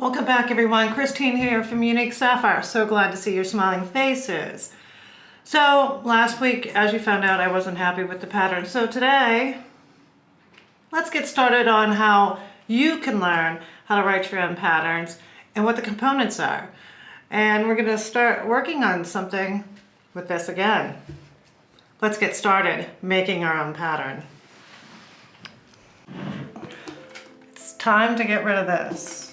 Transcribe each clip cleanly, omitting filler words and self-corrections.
Welcome back everyone, Christine here from Unique Sapphire. So glad to see your smiling faces. So last week, as you found out, I wasn't happy with the pattern. So today, let's get started on how you can learn how to write your own patterns and what the components are. And we're gonna start working on something with this again. Let's get started making our own pattern. It's time to get rid of this.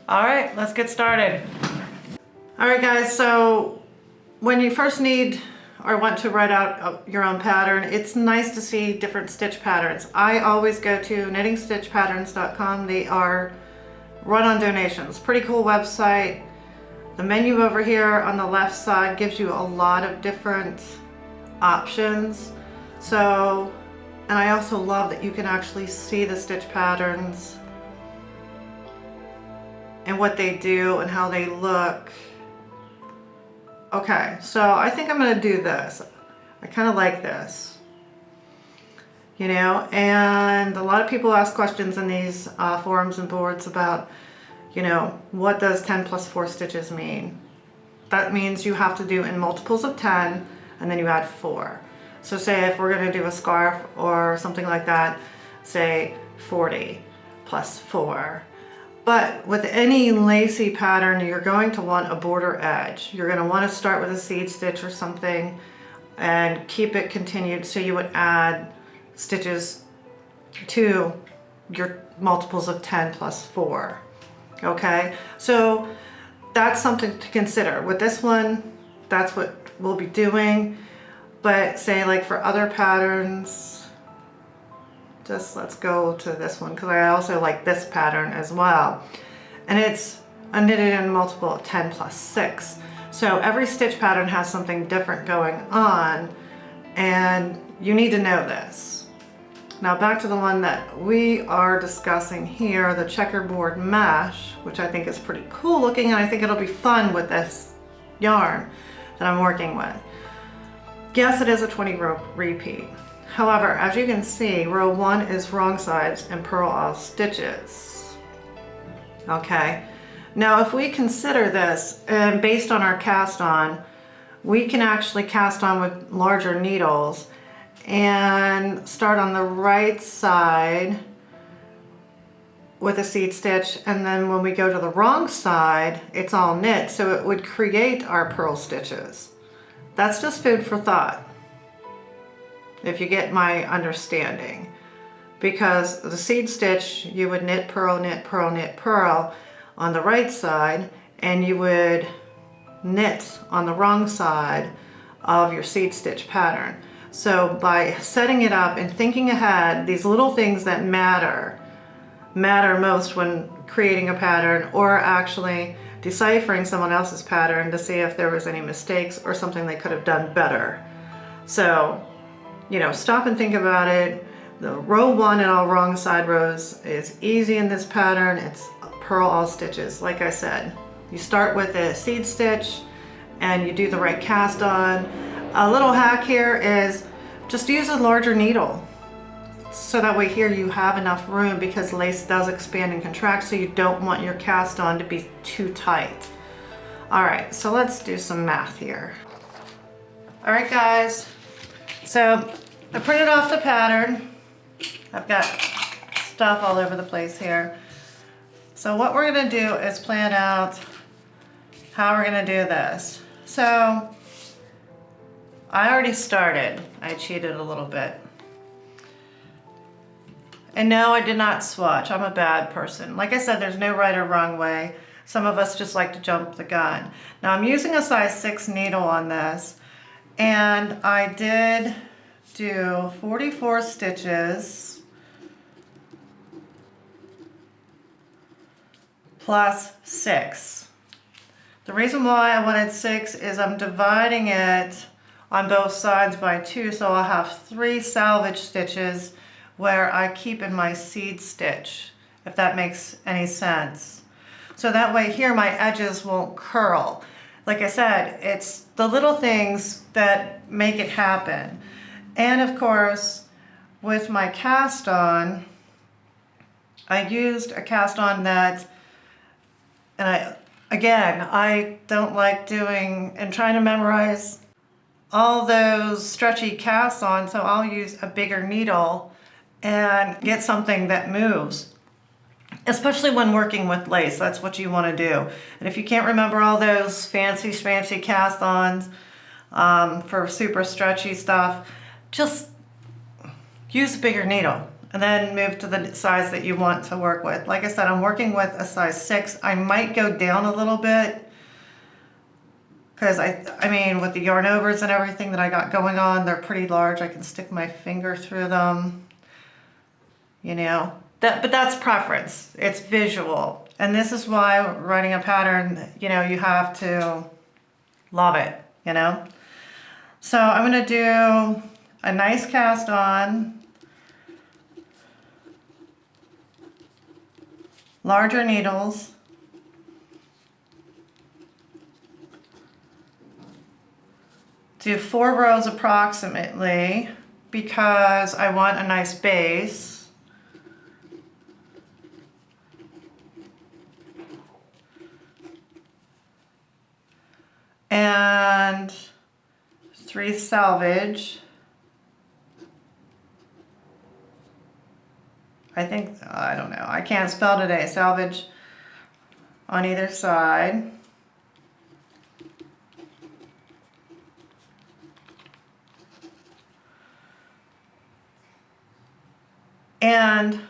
All right, let's get started. All right guys, so when you first need or want to write out your own pattern, it's nice to see different stitch patterns. I always go to knittingstitchpatterns.com. They are run on donations. Pretty cool website. The menu over here on the left side gives you a lot of different options. So, and I also love that you can actually see the stitch patterns and what they do and how they look. Okay, so I think I'm gonna do this. I kind of like this, you know, and a lot of people ask questions in these forums and boards about, you know, what does 10 plus 4 stitches mean? That means you have to do in multiples of 10 and then you add 4. So say if we're gonna do a scarf or something like that, say 40 plus 4. But with any lacy pattern, you're going to want a border edge. You're going to want to start with a seed stitch or something and keep it continued, so you would add stitches to your multiples of 10 plus 4. Okay, so that's something to consider. With this one, that's what we'll be doing. But say like for other patterns, just let's go to this one because I also like this pattern as well. And it's a knitted in multiple of 10 plus 6. So every stitch pattern has something different going on and you need to know this. Now back to the one that we are discussing here, the checkerboard mesh, which I think is pretty cool looking, and I think it'll be fun with this yarn that I'm working with. Yes, it is a 20 row repeat. However, as you can see, row 1 is wrong sides and purl all stitches. Okay, now if we consider this, and based on our cast on, we can actually cast on with larger needles and start on the right side with a seed stitch, and then when we go to the wrong side, it's all knit, so it would create our purl stitches. That's just food for thought, if you get my understanding. Because the seed stitch, you would knit, purl, knit, purl, knit, purl on the right side, and you would knit on the wrong side of your seed stitch pattern. So by setting it up and thinking ahead, these little things that matter most when creating a pattern or actually deciphering someone else's pattern to see if there was any mistakes or something they could have done better. So, you know, stop and think about it. The row 1 and all wrong side rows is easy in this pattern. It's purl all stitches. Like I said, you start with a seed stitch and you do the right cast on. A little hack here is just use a larger needle. So that way here you have enough room, because lace does expand and contract, so you don't want your cast on to be too tight. All right, so let's do some math here. All right guys, so I printed off the pattern. I've got stuff all over the place here. So what we're gonna do is plan out how we're gonna do this. So I already started. I cheated a little bit. And no, I did not swatch. I'm a bad person. Like I said, there's no right or wrong way. Some of us just like to jump the gun. Now I'm using a size 6 needle on this, and I did do 44 stitches plus 6. The reason why I wanted 6 is I'm dividing it on both sides by 2, so I'll have 3 salvage stitches where I keep in my seed stitch, if that makes any sense. So that way here my edges won't curl. like I said, it's the little things that make it happen. And of course, with my cast on, I used a cast on that, and I don't like doing and trying to memorize all those stretchy casts on, so I'll use a bigger needle and get something that moves. Especially when working with lace, that's what you want to do. And if you can't remember all those fancy cast-ons for super stretchy stuff, just use a bigger needle and then move to the size that you want to work with. Like I said, I'm working with a size 6. I might go down a little bit because I mean, with the yarn overs and everything that I got going on, they're pretty large. I can stick my finger through them, you know. But that's preference. It's visual. And this is why writing a pattern, you know, you have to love it, you know. So I'm going to do a nice cast on, larger needles, do 4 rows approximately because I want a nice base. And 3 selvage. I don't know, I can't spell today. Selvage on either side. And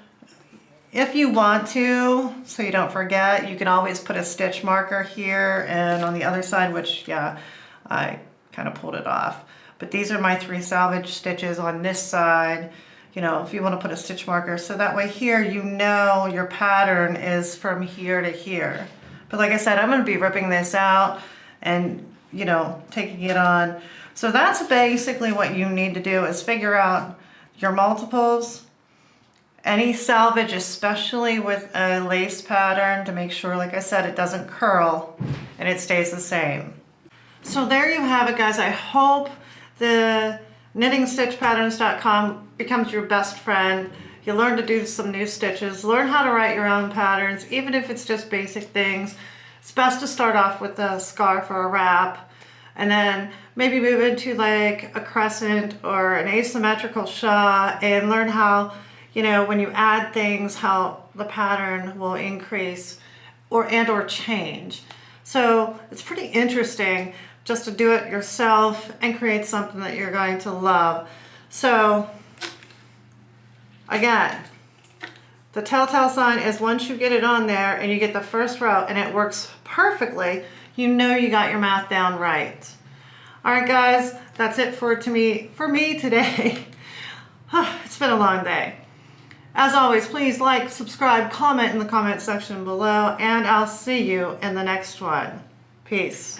if you want to, so you don't forget, you can always put a stitch marker here and on the other side, which, yeah, I kind of pulled it off. But these are my 3 selvage stitches on this side. You know, if you want to put a stitch marker, so that way here you know your pattern is from here to here. But like I said, I'm going to be ripping this out and, you know, taking it on. So that's basically what you need to do, is figure out your multiples, any selvage, especially with a lace pattern, to make sure, like I said, it doesn't curl and it stays the same. So there you have it, guys. I hope the knittingstitchpatterns.com becomes your best friend. You learn to do some new stitches, learn how to write your own patterns, even if it's just basic things. It's best to start off with a scarf or a wrap, and then maybe move into like a crescent or an asymmetrical shawl and learn how, you know, when you add things, how the pattern will increase or change. So it's pretty interesting just to do it yourself and create something that you're going to love. So again, the telltale sign is once you get it on there and you get the first row and it works perfectly, you know you got your math down right. All right, guys, that's it for me today. It's been a long day. As always, please like, subscribe, comment in the comment section below, and I'll see you in the next one. Peace.